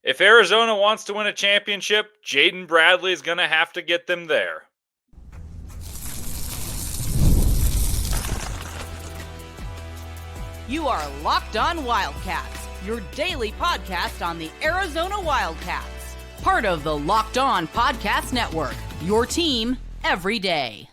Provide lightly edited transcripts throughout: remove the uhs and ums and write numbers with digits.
If Arizona wants to win a championship, Jaden Bradley is going to have to get them there. You are Locked On Wildcats, your daily podcast on the Arizona Wildcats. Part of the Locked On Podcast Network, your team every day.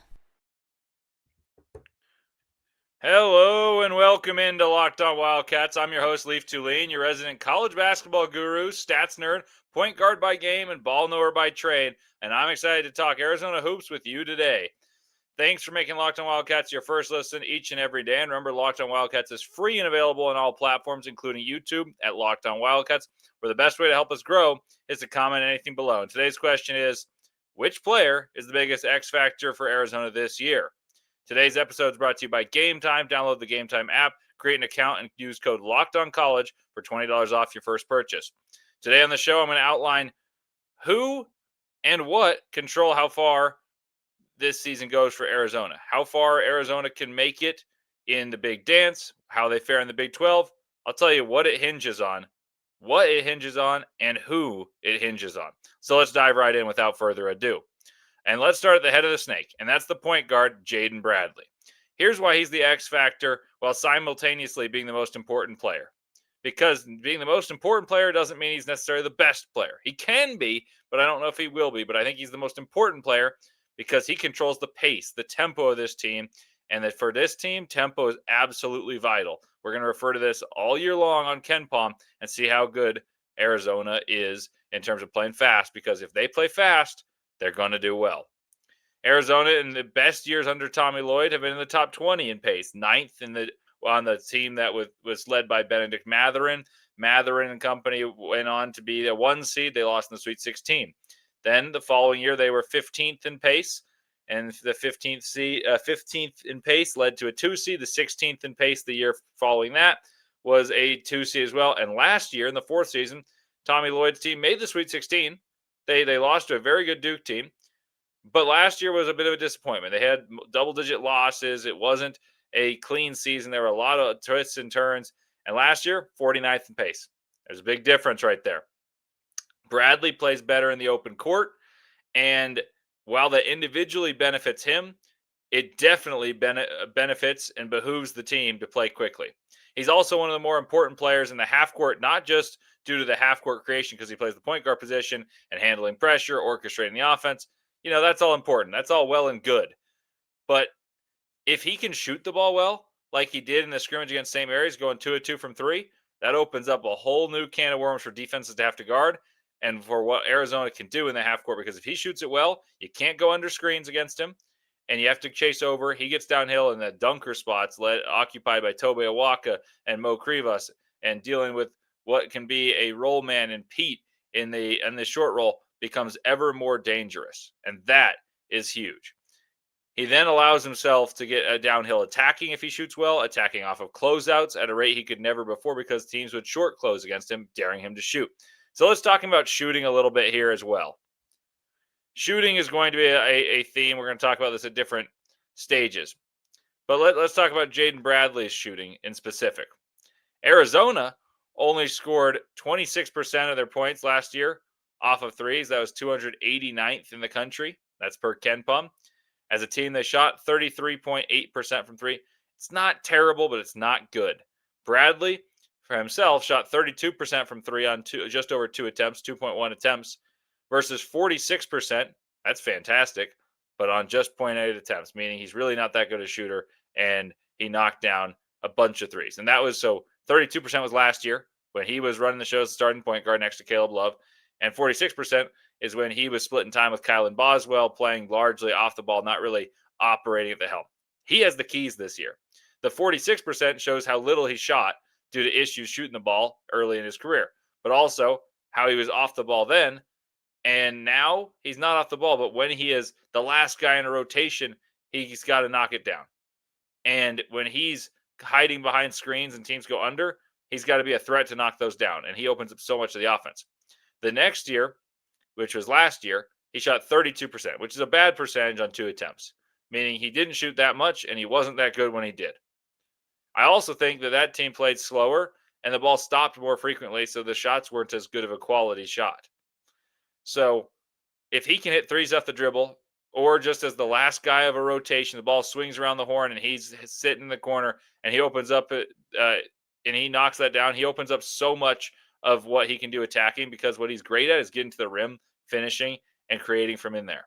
Hello and welcome into Locked On Wildcats. I'm your host, Leaf Tulane, your resident college basketball guru, stats nerd, point guard by game, and ball knower by trade. And I'm excited to talk Arizona hoops with you today. Thanks for making Locked On Wildcats your first listen each and every day. And remember, Locked On Wildcats is free and available on all platforms, including YouTube at Locked On Wildcats, where the best way to help us grow is to comment anything below. And today's question is, which player is the biggest X factor for Arizona this year? Today's episode is brought to you by Game Time. Download the Game Time app, create an account, and use code LOCKEDONCollege for $20 off your first purchase. Today on the show, I'm going to outline who and what control how far this season goes for Arizona. How far Arizona can make it in the Big Dance, how they fare in the Big 12. I'll tell you what it hinges on, and who it hinges on. So let's dive right in without further ado. And let's start at the head of the snake, and that's the point guard, Jaden Bradley. Here's why he's the X factor while simultaneously being the most important player. Because being the most important player doesn't mean he's necessarily the best player. He can be, but I don't know if he will be. But I think he's the most important player because he controls the pace, the tempo of this team. And that for this team, tempo is absolutely vital. We're going to refer to this all year long on KenPom and see how good Arizona is in terms of playing fast. Because if they play fast, they're going to do well. Arizona in the best years under Tommy Lloyd have been in the top 20 in pace, ninth on the team that was led by Benedict Mathurin. Mathurin and company went on to be a 1 seed. They lost in the Sweet 16. Then the following year, they were 15th in pace, and the 15th in pace led to a 2 seed. The 16th in pace the year following that was a 2 seed as well. And last year in the fourth season, Tommy Lloyd's team made the Sweet 16. They lost to a very good Duke team, but last year was a bit of a disappointment. They had double-digit losses. It wasn't a clean season. There were a lot of twists and turns, and last year, 49th in pace. There's a big difference right there. Bradley plays better in the open court, and while that individually benefits him, it definitely benefits and behooves the team to play quickly. He's also one of the more important players in the half court, not just due to the half court creation because he plays the point guard position and handling pressure, orchestrating the offense. You know, that's all important. That's all well and good. But if he can shoot the ball well, like he did in the scrimmage against St. Mary's, going 2 of 2 from 3, that opens up a whole new can of worms for defenses to have to guard and for what Arizona can do in the half court. Because if he shoots it well, you can't go under screens against him, and you have to chase over. He gets downhill in the dunker spots occupied by Tobe Awaka and Mo Krivas, and dealing with what can be a roll man and Pete in the short roll becomes ever more dangerous, and that is huge. He then allows himself to get a downhill attacking if he shoots well, attacking off of closeouts at a rate he could never before because teams would short close against him, daring him to shoot. So let's talk about shooting a little bit here as well. Shooting is going to be a theme. We're going to talk about this at different stages. But let's talk about Jaden Bradley's shooting in specific. Arizona only scored 26% of their points last year off of threes. That was 289th in the country. That's per KenPom. As a team, they shot 33.8% from three. It's not terrible, but it's not good. Bradley, for himself, shot 32% from three on just over 2 attempts, 2.1 attempts, versus 46%. That's fantastic, but on just 0.8 attempts, meaning he's really not that good a shooter, and he knocked down a bunch of threes. And that was 32% was last year when he was running the show as the starting point guard next to Caleb Love, and 46% is when he was splitting time with Kylan Boswell, playing largely off the ball, not really operating at the helm. He has the keys this year. The 46% shows how little he shot due to issues shooting the ball early in his career, but also how he was off the ball then, and now he's not off the ball, but when he is the last guy in a rotation, he's got to knock it down. And when he's hiding behind screens and teams go under, he's got to be a threat to knock those down, and he opens up so much of the offense. The next year, which was last year, he shot 32%, which is a bad percentage on 2 attempts, meaning he didn't shoot that much and he wasn't that good when he did. I also think that team played slower and the ball stopped more frequently, so the shots weren't as good of a quality shot. So if he can hit threes off the dribble, or just as the last guy of a rotation, the ball swings around the horn and he's sitting in the corner and he opens up and he knocks that down, he opens up so much of what he can do attacking, because what he's great at is getting to the rim, finishing, and creating from in there.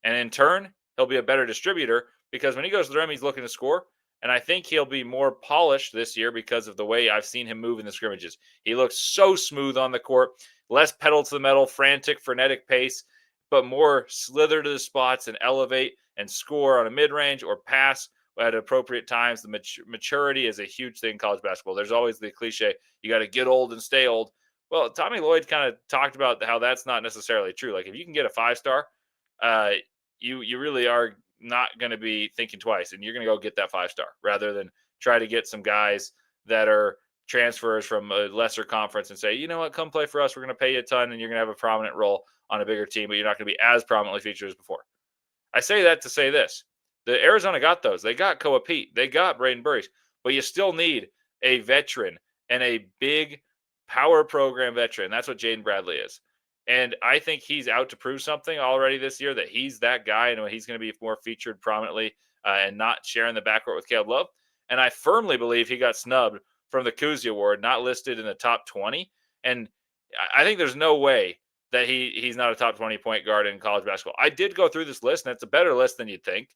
And in turn, he'll be a better distributor, because when he goes to the rim, he's looking to score. And I think he'll be more polished this year because of the way I've seen him move in the scrimmages. He looks so smooth on the court, less pedal to the metal, frantic, frenetic pace, but more slither to the spots and elevate and score on a mid-range or pass at appropriate times. The maturity is a huge thing in college basketball. There's always the cliche, you got to get old and stay old. Well, Tommy Lloyd kind of talked about how that's not necessarily true. Like, if you can get a 5-star, you really are not going to be thinking twice, and you're going to go get that 5-star rather than try to get some guys that are transfers from a lesser conference and say, you know what, come play for us. We're going to pay you a ton, and you're going to have a prominent role on a bigger team, but you're not going to be as prominently featured as before. I say that to say this. The Arizona got those. They got Koa Pete. They got Brayden Burries. But you still need a veteran and a big power program veteran. That's what Jaden Bradley is. And I think he's out to prove something already this year, that he's that guy and he's going to be more featured prominently and not sharing the backcourt with Caleb Love. And I firmly believe he got snubbed from the Kuzi Award, not listed in the top 20. And I think there's no way that he's not a top 20 point guard in college basketball. I did go through this list, and it's a better list than you'd think.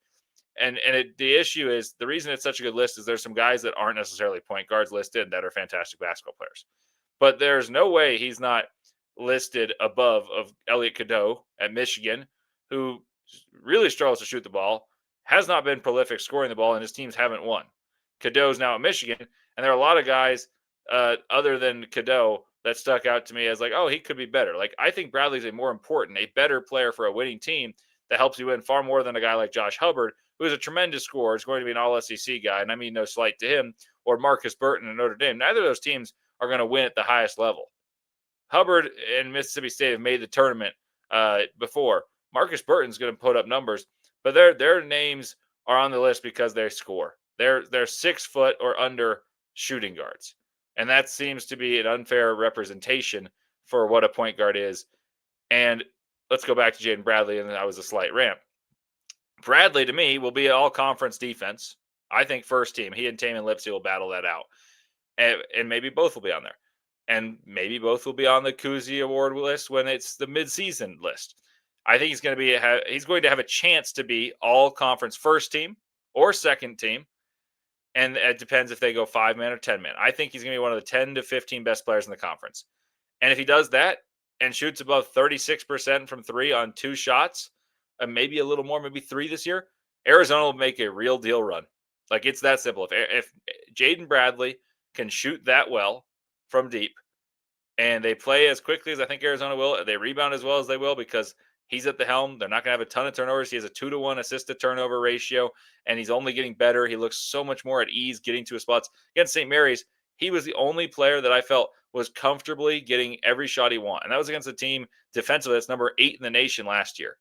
And the issue is, the reason it's such a good list is there's some guys that aren't necessarily point guards listed that are fantastic basketball players. But there's no way he's not listed above of Elliot Cadeau at Michigan, who really struggles to shoot the ball, has not been prolific scoring the ball, and his teams haven't won. Cadeau's now at Michigan, and there are a lot of guys other than Cadeau that stuck out to me as like, oh, he could be better. Like, I think Bradley's a better player for a winning team that helps you win far more than a guy like Josh Hubbard, who is a tremendous scorer, is going to be an all-SEC guy, and I mean no slight to him, or Marcus Burton in Notre Dame. Neither of those teams are going to win at the highest level. Hubbard and Mississippi State have made the tournament before. Marcus Burton's going to put up numbers, but their names are on the list because they score. They're 6 foot or under shooting guards. And that seems to be an unfair representation for what a point guard is. And let's go back to Jaden Bradley, and that was a slight rant. Bradley, to me, will be an all-conference defense. I think first team. He and Taman Lipsey will battle that out. And maybe both will be on there. And maybe both will be on the Kuzi Award list when it's the midseason list. I think he's going to have a chance to be all-conference first team or second team. And it depends if they go 5-man or 10-man. I think he's going to be one of the 10 to 15 best players in the conference. And if he does that and shoots above 36% from 3 on 2 shots, and maybe a little more, maybe 3 this year, Arizona will make a real deal run. Like, it's that simple. If Jaden Bradley can shoot that well from deep, and they play as quickly as I think Arizona will, they rebound as well as they will, because he's at the helm. They're not going to have a ton of turnovers. He has a 2-to-1 assist-to-turnover ratio, and he's only getting better. He looks so much more at ease getting to his spots. Against St. Mary's, he was the only player that I felt was comfortably getting every shot he wanted. And that was against a team defensively that's number 8 in the nation last year,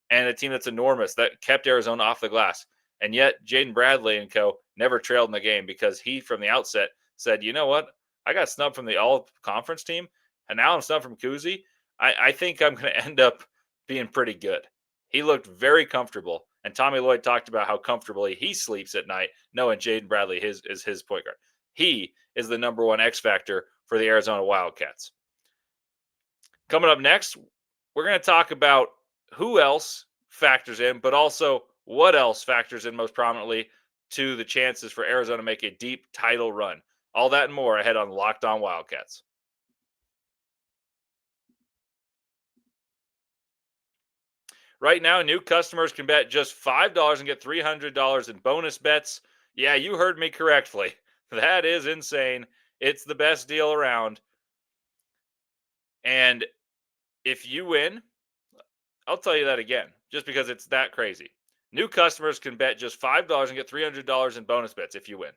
and a team that's enormous that kept Arizona off the glass. And yet, Jaden Bradley and co. never trailed in the game, because he, from the outset, said, you know what? I got snubbed from the all-conference team, and now I'm snubbed from Kuzi. I think I'm going to end up being pretty good. He looked very comfortable, and Tommy Lloyd talked about how comfortably he sleeps at night knowing Jaden Bradley is his point guard. He is the number one X factor for the Arizona Wildcats. Coming up next, we're going to talk about who else factors in, but also what else factors in most prominently to the chances for Arizona to make a deep title run. All that and more ahead on Locked On Wildcats. Right now, new customers can bet just $5 and get $300 in bonus bets. Yeah, you heard me correctly. That is insane. It's the best deal around. And if you win, I'll tell you that again, just because it's that crazy. New customers can bet just $5 and get $300 in bonus bets if you win.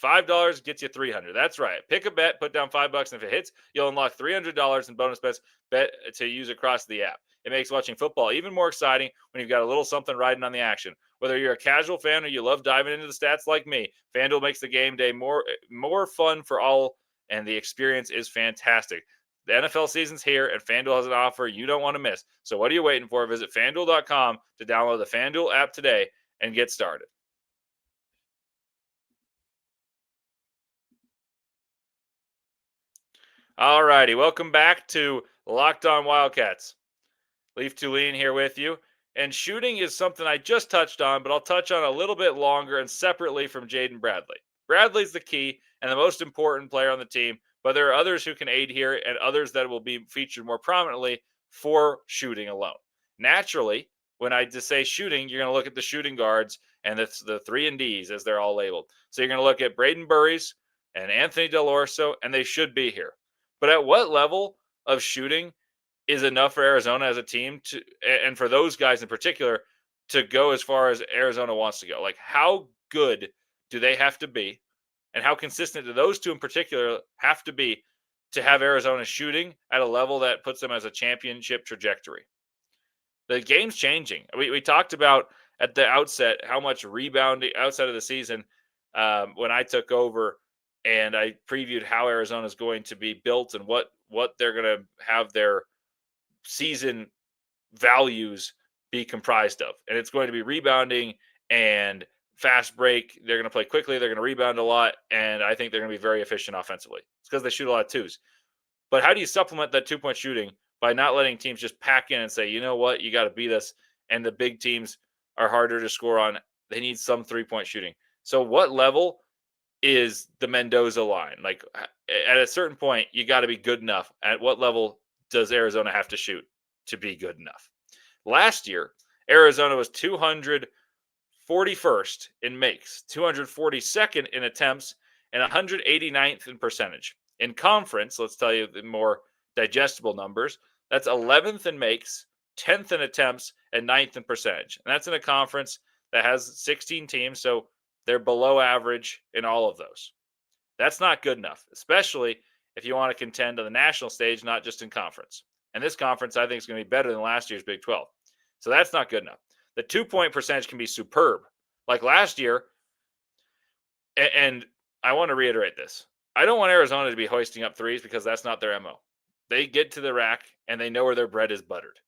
$5 gets you $300. That's right. Pick a bet, put down $5, and if it hits, you'll unlock $300 in bonus bets to use across the app. It makes watching football even more exciting when you've got a little something riding on the action. Whether you're a casual fan or you love diving into the stats like me, FanDuel makes the game day more fun for all and the experience is fantastic. The NFL season's here, and FanDuel has an offer you don't want to miss. So what are you waiting for? Visit FanDuel.com to download the FanDuel app today and get started. All righty, welcome back to Locked On Wildcats. Leaf Tulane here with you. And shooting is something I just touched on, but I'll touch on a little bit longer and separately from Jaden Bradley. Bradley's the key and the most important player on the team, but there are others who can aid here and others that will be featured more prominently for shooting alone. Naturally, when I just say shooting, you're going to look at the shooting guards, and it's the 3 and Ds as they're all labeled. So you're going to look at Brayden Burries and Anthony Dell'Orso, and they should be here. But at what level of shooting is enough for Arizona as a team to, and for those guys in particular, to go as far as Arizona wants to go? Like, how good do they have to be, and how consistent do those two in particular have to be to have Arizona shooting at a level that puts them as a championship trajectory? The game's changing. We talked about at the outset how much rebounding outside of the season when I took over, and I previewed how Arizona is going to be built and what they're going to have their season values be comprised of. And it's going to be rebounding and fast break. They're going to play quickly. They're going to rebound a lot. And I think they're going to be very efficient offensively. It's because they shoot a lot of twos. But how do you supplement that 2-point shooting by not letting teams just pack in and say, you know what, you got to beat us? And the big teams are harder to score on. They need some 3-point shooting. So what level is the Mendoza line? Like, at a certain point, you got to be good enough. At what level does Arizona have to shoot to be good enough? Last year, Arizona was 241st in makes, 242nd in attempts, and 189th in percentage. In conference, let's tell you the more digestible numbers, that's 11th in makes, 10th in attempts, and 9th in percentage. And that's in a conference that has 16 teams, so they're below average in all of those. That's not good enough, especially if you want to contend on the national stage, not just in conference. And this conference, I think, is going to be better than last year's Big 12. So that's not good enough. The 2-point percentage can be superb. Like last year, and I want to reiterate this. I don't want Arizona to be hoisting up threes because that's not their MO. They get to the rack, and they know where their bread is buttered.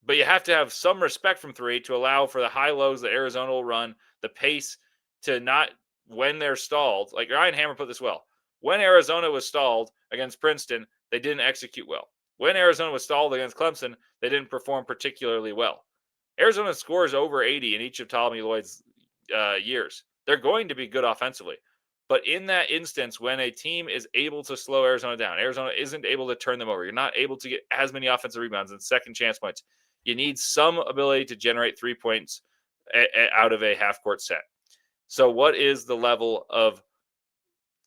But you have to have some respect from three to allow for the high lows that Arizona will run, the pace to not, when they're stalled. Like Ryan Hammer put this well. When Arizona was stalled against Princeton, they didn't execute well. When Arizona was stalled against Clemson, they didn't perform particularly well. Arizona scores over 80 in each of Tommy Lloyd's years. They're going to be good offensively. But in that instance, when a team is able to slow Arizona down, Arizona isn't able to turn them over. You're not able to get as many offensive rebounds and second chance points. You need some ability to generate 3 points out of a half-court set. So what is the level of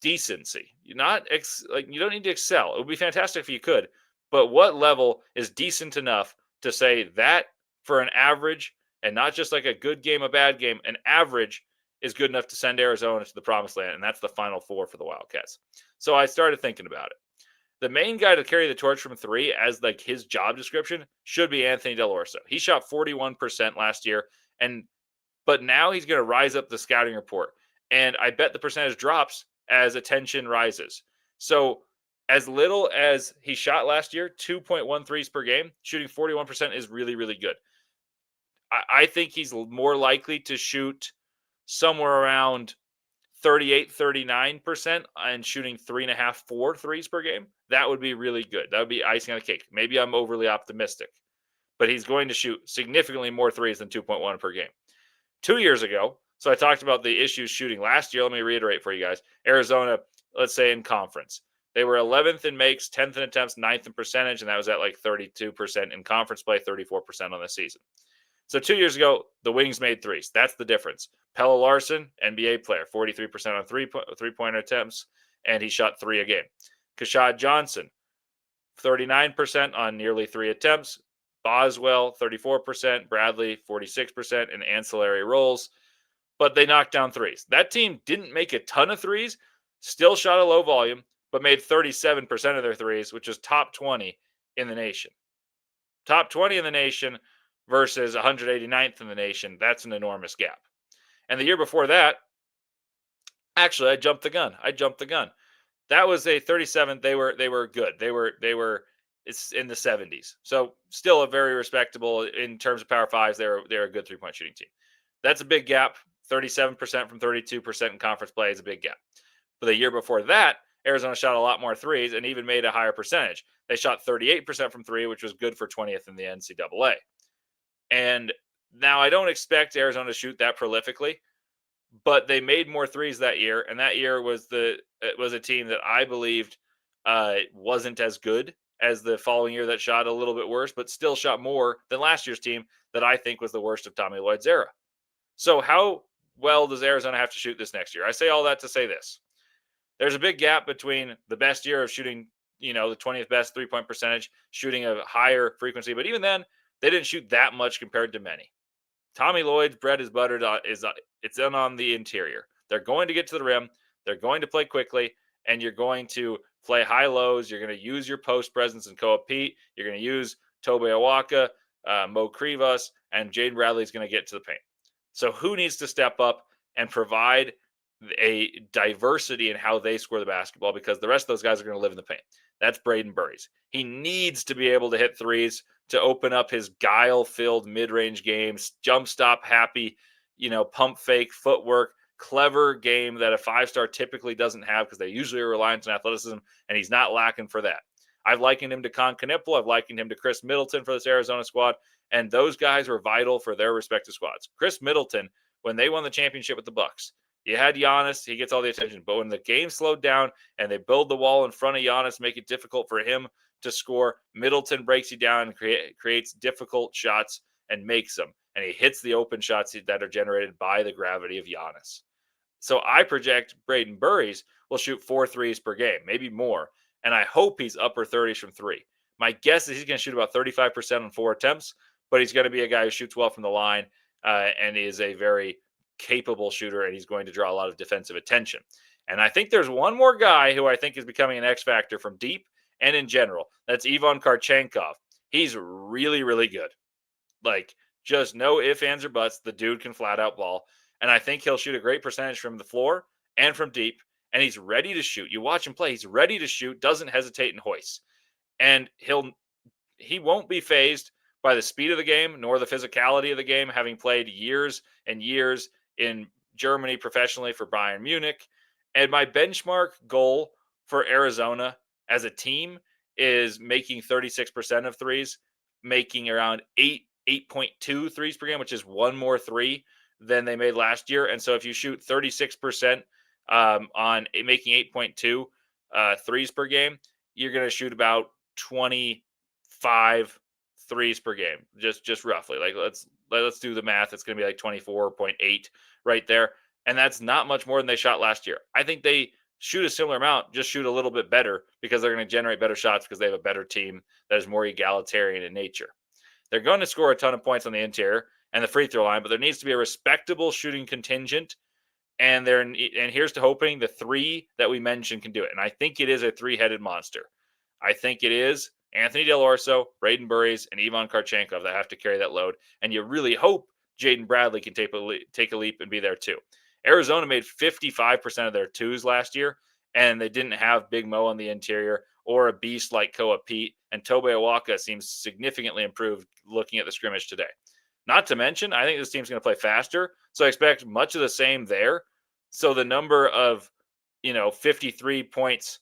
decency? You don't need to excel. It would be fantastic if you could. But what level is decent enough to say that for an average, and not just like a good game, a bad game, an average is good enough to send Arizona to the promised land, and that's the Final Four for the Wildcats. So I started thinking about it. The main guy to carry the torch from three as like his job description should be Anthony Dell'Orso. He shot 41% last year, but now he's going to rise up the scouting report. And I bet the percentage drops as attention rises. So as little as he shot last year, 2.1 threes per game, shooting 41% is really, really good. I think he's more likely to shoot somewhere around 38, 39% and shooting 3.5, 4 threes per game. That would be really good. That would be icing on the cake. Maybe I'm overly optimistic, but he's going to shoot significantly more threes than 2.1 per game. 2 years ago, so I talked about the issues shooting last year. Let me reiterate for you guys. Arizona, let's say in conference, they were 11th in makes, 10th in attempts, 9th in percentage, and that was at like 32% in conference play, 34% on the season. So 2 years ago, the Wings made threes. That's the difference. Pelle Larsson, NBA player, 43% on three-point attempts, and he shot 3 a game. Kashad Johnson, 39% on nearly 3 attempts. Boswell, 34%. Bradley, 46% in ancillary roles. But they knocked down threes. That team didn't make a ton of threes, still shot a low volume, but made 37% of their threes, which is top 20 in the nation. Top 20 in the nation versus 189th in the nation. That's an enormous gap. And the year before that, actually, I jumped the gun. That was a 37. They were good. It's in the 70s. So still a very respectable in terms of Power Fives. They're a good 3-point shooting team. That's a big gap. 37% from 32% in conference play is a big gap. But the year before that, Arizona shot a lot more threes and even made a higher percentage. They shot 38% from three, which was good for 20th in the NCAA. And now I don't expect Arizona to shoot that prolifically, but they made more threes that year, and that year it was a team that I believed wasn't as good as the following year that shot a little bit worse, but still shot more than last year's team that I think was the worst of Tommy Lloyd's era. So how well does Arizona have to shoot this next year? I say all that to say this. There's a big gap between the best year of shooting, the 20th best 3-point percentage, shooting a higher frequency, but even then, they didn't shoot that much compared to many. Tommy Lloyd's bread is buttered it's in on the interior. They're going to get to the rim. They're going to play quickly, and you're going to play high lows. You're going to use your post presence and Koa Pete. You're going to use Tobe Awaka, Mo Krivas, and Jaden Bradley is going to get to the paint. So who needs to step up and provide a diversity in how they score the basketball, because the rest of those guys are going to live in the paint? That's Brayden Burries. He needs to be able to hit threes to open up his guile-filled mid-range games, jump stop happy, pump fake, footwork, clever game that a five-star typically doesn't have because they usually are reliant on athleticism, and he's not lacking for that. I've likened him to Contender. I've likened him to Chris Middleton for this Arizona squad, and those guys were vital for their respective squads. Chris Middleton, when they won the championship with the Bucks, you had Giannis, he gets all the attention, but when the game slowed down and they build the wall in front of Giannis, make it difficult for him to score, Middleton breaks you down and creates difficult shots and makes them. And he hits the open shots that are generated by the gravity of Giannis. So I project Brayden Burries will shoot 4 threes per game, maybe more. And I hope he's upper 30s from three. My guess is he's going to shoot about 35% on 4 attempts, but he's going to be a guy who shoots well from the line and is a very capable shooter, and he's going to draw a lot of defensive attention. And I think there's one more guy who I think is becoming an X factor from deep and in general. That's Ivan Karchenkov. He's really, really good. Like, just no ifs, ands, or buts. The dude can flat out ball. And I think he'll shoot a great percentage from the floor and from deep. And he's ready to shoot. You watch him play. He's ready to shoot, doesn't hesitate and hoist. And he won't be phased by the speed of the game nor the physicality of the game, having played years and years in Germany professionally for Bayern Munich. And my benchmark goal for Arizona as a team is making 36% of threes, making around 8.2 threes per game, which is one more three than they made last year. And so if you shoot 36% on making 8.2 threes per game, you're going to shoot about 25 threes per game, just roughly. Like let's do the math. It's going to be like 24.8 right there. And that's not much more than they shot last year. I think they shoot a similar amount, just shoot a little bit better because they're going to generate better shots because they have a better team that is more egalitarian in nature. They're going to score a ton of points on the interior and the free throw line, but there needs to be a respectable shooting contingent. And here's to hoping the three that we mentioned can do it. And I think it is a three-headed monster. I think it is Anthony Dell'Orso, Brayden Burries, and Ivan Karchenkov that have to carry that load. And you really hope Jaden Bradley can take a leap and be there too. Arizona made 55% of their twos last year, and they didn't have Big Mo on the interior or a beast like Koa Pete. And Tobe Awaka seems significantly improved looking at the scrimmage today. Not to mention, I think this team's going to play faster, so I expect much of the same there. So the number of, 53 points,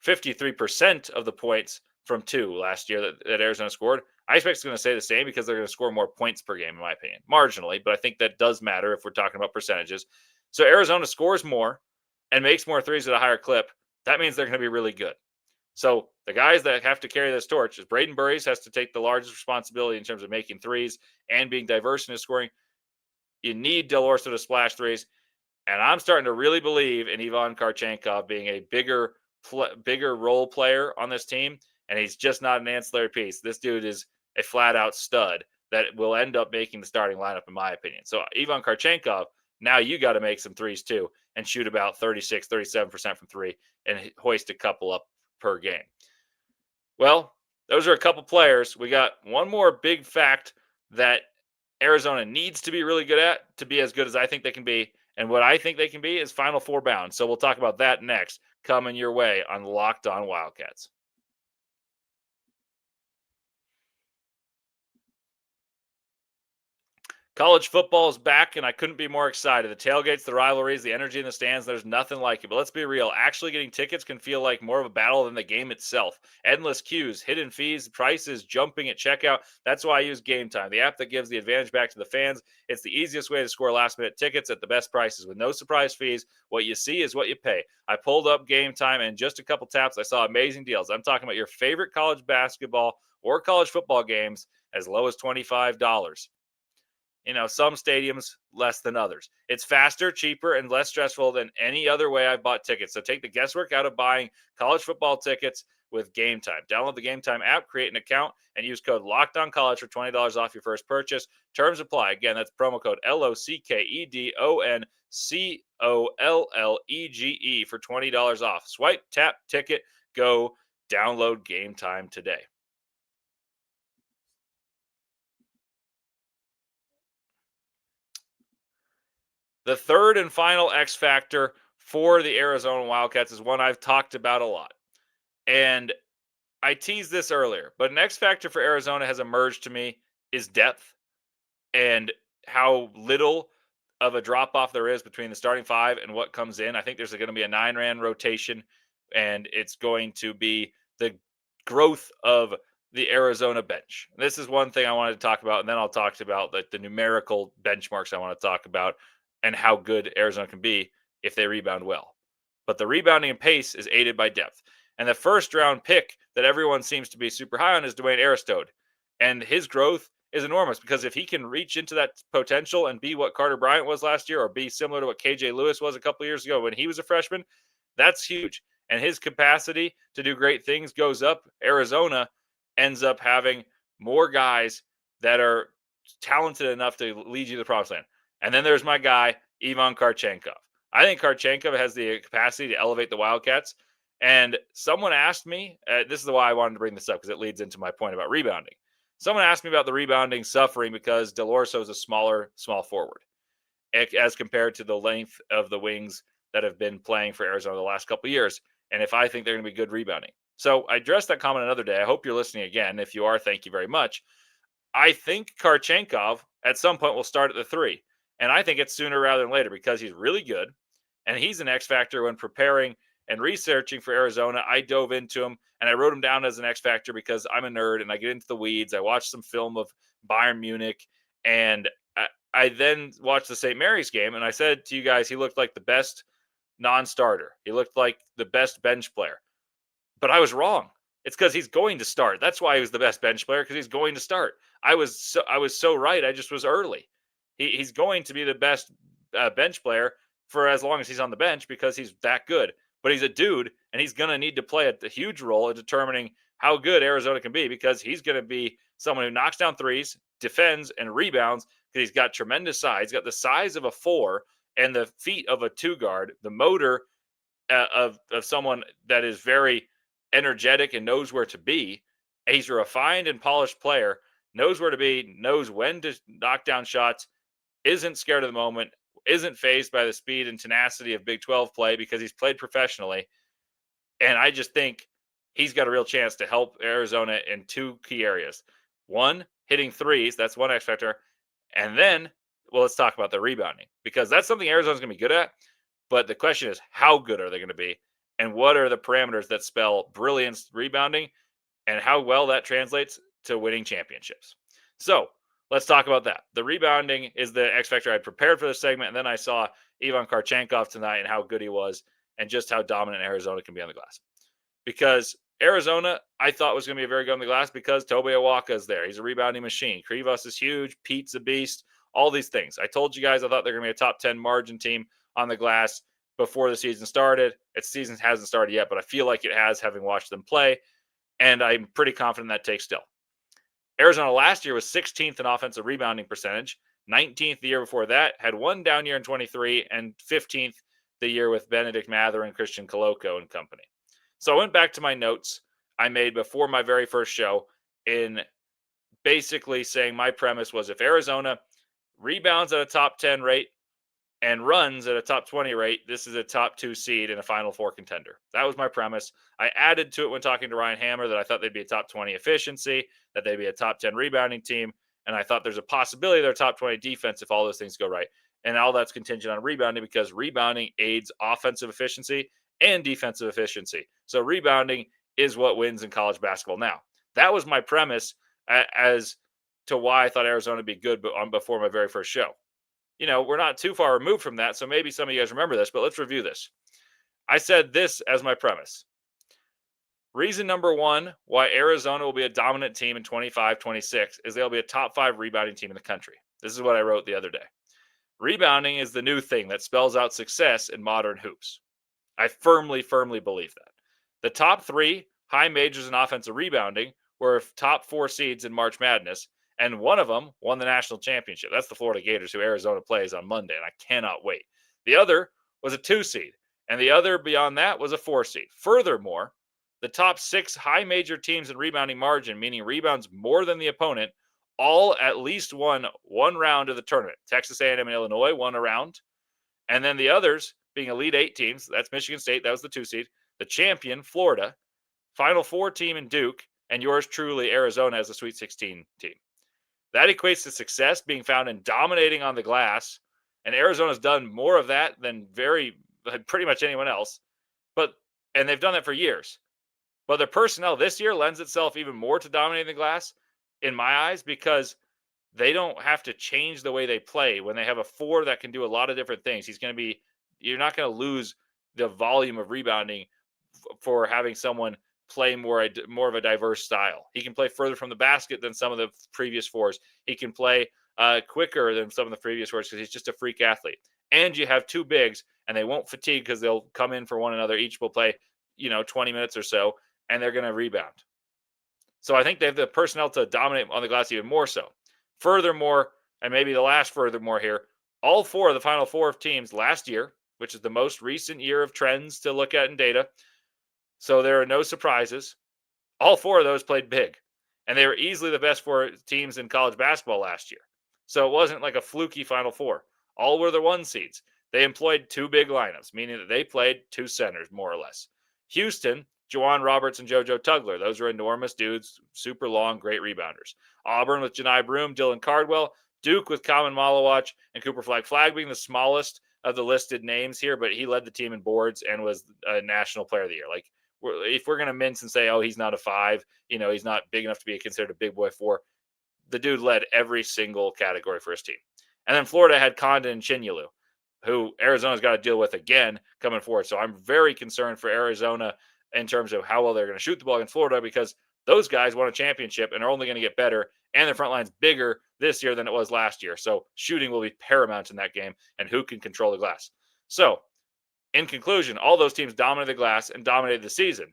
53% of the points from two last year that Arizona scored, I expect it's going to stay the same because they're going to score more points per game, in my opinion. Marginally, but I think that does matter if we're talking about percentages. So Arizona scores more and makes more threes at a higher clip. That means they're going to be really good. So the guys that have to carry this torch is Brayden Burries has to take the largest responsibility in terms of making threes and being diverse in his scoring. You need Dell'Orso to splash threes. And I'm starting to really believe in Ivan Karchenkov being a bigger role player on this team. And he's just not an ancillary piece. This dude is a flat-out stud that will end up making the starting lineup, in my opinion. So Ivan Karchenkov, now you got to make some threes too and shoot about 36, 37% from three and hoist a couple up per game. Well, those are a couple players. We got one more big fact that Arizona needs to be really good at to be as good as I think they can be. And what I think they can be is Final Four bound. So we'll talk about that next. coming your way on Locked On Wildcats. College football is back, and I couldn't be more excited. The tailgates, the rivalries, the energy in the stands, there's nothing like it. But let's be real. Actually getting tickets can feel like more of a battle than the game itself. Endless queues, hidden fees, prices, jumping at checkout. That's why I use Game Time, the app that gives the advantage back to the fans. It's the easiest way to score last-minute tickets at the best prices with no surprise fees. What you see is what you pay. I pulled up Game Time, and in just a couple taps, I saw amazing deals. I'm talking about your favorite college basketball or college football games as low as $25. Some stadiums less than others. It's faster, cheaper, and less stressful than any other way I've bought tickets. So take the guesswork out of buying college football tickets with Game Time. Download the Game Time app, create an account, and use code LOCKEDONCollege for $20 off your first purchase. Terms apply. Again, that's promo code LOCKEDONCOLLEGE for $20 off. Swipe, tap, ticket, go. Download Game Time today. The third and final X factor for the Arizona Wildcats is one I've talked about a lot. And I teased this earlier, but an X factor for Arizona has emerged to me is depth and how little of a drop off there is between the starting five and what comes in. I think there's going to be a 9-man rotation, and it's going to be the growth of the Arizona bench. This is one thing I wanted to talk about, and then I'll talk about the numerical benchmarks I want to talk about and how good Arizona can be if they rebound well. But the rebounding and pace is aided by depth. And the first round pick that everyone seems to be super high on is Dwayne Aristode. And his growth is enormous because if he can reach into that potential and be what Carter Bryant was last year or be similar to what KJ Lewis was a couple of years ago when he was a freshman, that's huge. And his capacity to do great things goes up. Arizona ends up having more guys that are talented enough to lead you to the promised land. And then there's my guy, Ivan Karchenkov. I think Karchenkov has the capacity to elevate the Wildcats. And someone asked me, this is why I wanted to bring this up because it leads into my point about rebounding. Someone asked me about the rebounding suffering because Dell'Orso is a small forward as compared to the length of the wings that have been playing for Arizona the last couple of years. And if I think they're going to be good rebounding. So I addressed that comment another day. I hope you're listening again. If you are, thank you very much. I think Karchenkov at some point will start at the 3. And I think it's sooner rather than later because he's really good. And he's an X factor when preparing and researching for Arizona. I dove into him and I wrote him down as an X factor because I'm a nerd and I get into the weeds. I watched some film of Bayern Munich and I then watched the St. Mary's game and I said to you guys, he looked like the best non-starter. He looked like the best bench player. But I was wrong. It's because he's going to start. That's why he was the best bench player, because he's going to start. I was so right. I just was early. He's going to be the best bench player for as long as he's on the bench because he's that good. But he's a dude, and he's going to need to play a huge role in determining how good Arizona can be because he's going to be someone who knocks down threes, defends, and rebounds because he's got tremendous size. He's got the size of a 4 and the feet of a 2 guard, the motor of someone that is very energetic and knows where to be. He's a refined and polished player, knows where to be, knows when to knock down shots, isn't scared of the moment, isn't fazed by the speed and tenacity of Big 12 play because he's played professionally. And I just think he's got a real chance to help Arizona in 2 key areas. One, hitting threes. That's one X factor. And then, well, let's talk about the rebounding because that's something Arizona's going to be good at. But the question is, how good are they going to be? And what are the parameters that spell brilliance rebounding and how well that translates to winning championships? So let's talk about that. The rebounding is the X factor I prepared for this segment. And then I saw Ivan Karchenkov tonight and how good he was and just how dominant Arizona can be on the glass. Because Arizona, I thought was going to be very good on the glass because Tobe Awaka is there. He's a rebounding machine. Krivas is huge. Pete's a beast. All these things. I told you guys I thought they're going to be a top 10 margin team on the glass before the season started. Its season hasn't started yet, but I feel like it has, having watched them play, and I'm pretty confident that takes still. Arizona last year was 16th in offensive rebounding percentage, 19th the year before that, had one down year in 23, and 15th the year with Benedict Mather and Christian Koloko and company. So I went back to my notes I made before my very first show in basically saying my premise was if Arizona rebounds at a top 10 rate, and runs at a top 20 rate, this is a top 2 seed and a Final Four contender. That was my premise. I added to it when talking to Ryan Hammer that I thought they'd be a top 20 efficiency, that they'd be a top 10 rebounding team, and I thought there's a possibility they're a top 20 defense if all those things go right. And all that's contingent on rebounding because rebounding aids offensive efficiency and defensive efficiency. So rebounding is what wins in college basketball now. That was my premise as to why I thought Arizona would be good before my very first show. We're not too far removed from that, so maybe some of you guys remember this, but let's review this. I said this as my premise. Reason number one why Arizona will be a dominant team in 25-26 is they'll be a top 5 rebounding team in the country. This is what I wrote the other day. Rebounding is the new thing that spells out success in modern hoops. I firmly believe that. The top 3 high majors in offensive rebounding were top 4 seeds in March Madness, and one of them won the national championship. That's the Florida Gators, who Arizona plays on Monday, and I cannot wait. The other was a 2 seed, and the other beyond that was a 4 seed. Furthermore, the top 6 high major teams in rebounding margin, meaning rebounds more than the opponent, all at least won one round of the tournament. Texas A&M and Illinois won a round, and then the others being Elite 8 teams. That's Michigan State. That was the 2 seed. The champion, Florida, Final Four team in Duke, and yours truly, Arizona, as a Sweet 16 team. That equates to success being found in dominating on the glass, and Arizona's done more of that than pretty much anyone else. And they've done that for years. But their personnel this year lends itself even more to dominating the glass, in my eyes, because they don't have to change the way they play. When they have a 4 that can do a lot of different things, you're not going to lose the volume of rebounding for having someone play more of a diverse style. He can play further from the basket than some of the previous 4s. He can play quicker than some of the previous 4s because he's just a freak athlete. And you have 2 bigs, and they won't fatigue because they'll come in for one another. Each will play, 20 minutes or so, and they're going to rebound. So I think they have the personnel to dominate on the glass even more so. Furthermore, and maybe the last furthermore here, all 4 of the Final Four teams last year, which is the most recent year of trends to look at in data, so there are no surprises, all 4 of those played big. And they were easily the best 4 teams in college basketball last year. So it wasn't like a fluky Final Four. All were the 1 seeds. They employed 2 big lineups, meaning that they played 2 centers, more or less. Houston, Juwan Roberts and JoJo Tugler. Those are enormous dudes, super long, great rebounders. Auburn with Janai Broom, Dylan Cardwell. Duke with Kamen Malawach and Cooper Flag being the smallest of the listed names here, but he led the team in boards and was a national player of the year. Like, if we're going to mince and say, oh, he's not a 5, he's not big enough to be considered a big boy 4, the dude led every single category for his team. And then Florida had Condon and Chinyelu, who Arizona's got to deal with again coming forward. So I'm very concerned for Arizona in terms of how well they're going to shoot the ball in Florida, because those guys won a championship and are only going to get better, and their front line's bigger this year than it was last year. So shooting will be paramount in that game, and who can control the glass. So in conclusion, all those teams dominated the glass and dominated the season.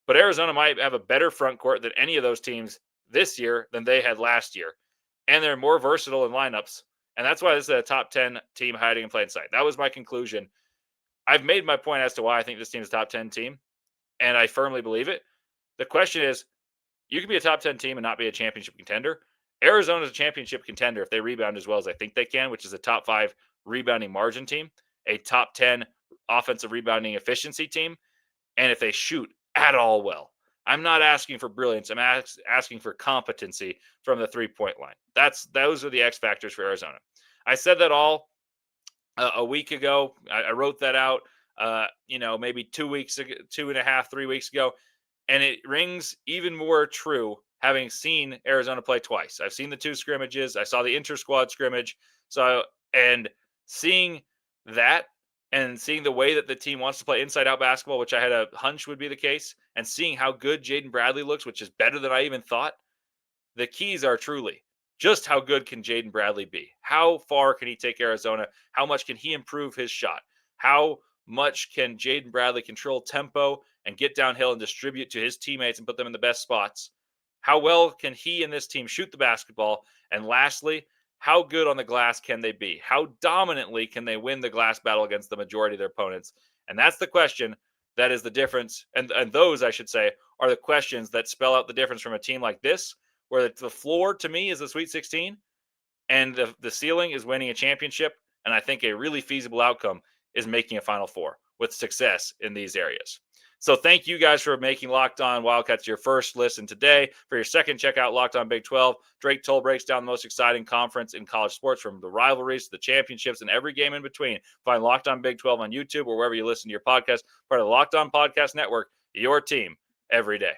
But Arizona might have a better front court than any of those teams this year than they had last year. And they're more versatile in lineups. And that's why this is a top 10 team hiding in plain sight. That was my conclusion. I've made my point as to why I think this team is a top 10 team, and I firmly believe it. The question is, you can be a top 10 team and not be a championship contender. Arizona is a championship contender if they rebound as well as I think they can, which is a top 5 rebounding margin team, a top 10 offensive rebounding efficiency team, and if they shoot at all well. I'm not asking for brilliance. I'm asking for competency from the 3-point line. Those are the X factors for Arizona. I said that all a week ago. I wrote that out, maybe 2 weeks ago, 2.5, 3 weeks ago, and it rings even more true having seen Arizona play twice. I've seen the 2 scrimmages. I saw the inter-squad scrimmage. And seeing that, and seeing the way that the team wants to play inside-out basketball, which I had a hunch would be the case, and seeing how good Jaden Bradley looks, which is better than I even thought, the keys are truly just how good can Jaden Bradley be? How far can he take Arizona? How much can he improve his shot? How much can Jaden Bradley control tempo and get downhill and distribute to his teammates and put them in the best spots? How well can he and this team shoot the basketball? And lastly, how good on the glass can they be? How dominantly can they win the glass battle against the majority of their opponents? And that's the question that is the difference. And those, I should say, are the questions that spell out the difference from a team like this, where the floor to me is the Sweet 16 and the ceiling is winning a championship. And I think a really feasible outcome is making a Final Four with success in these areas. So thank you guys for making Locked On Wildcats your first listen today. For your second, check out Locked On Big 12. Drake Toll breaks down the most exciting conference in college sports, from the rivalries to the championships and every game in between. Find Locked On Big 12 on YouTube or wherever you listen to your podcast. Part of the Locked On Podcast Network, your team every day.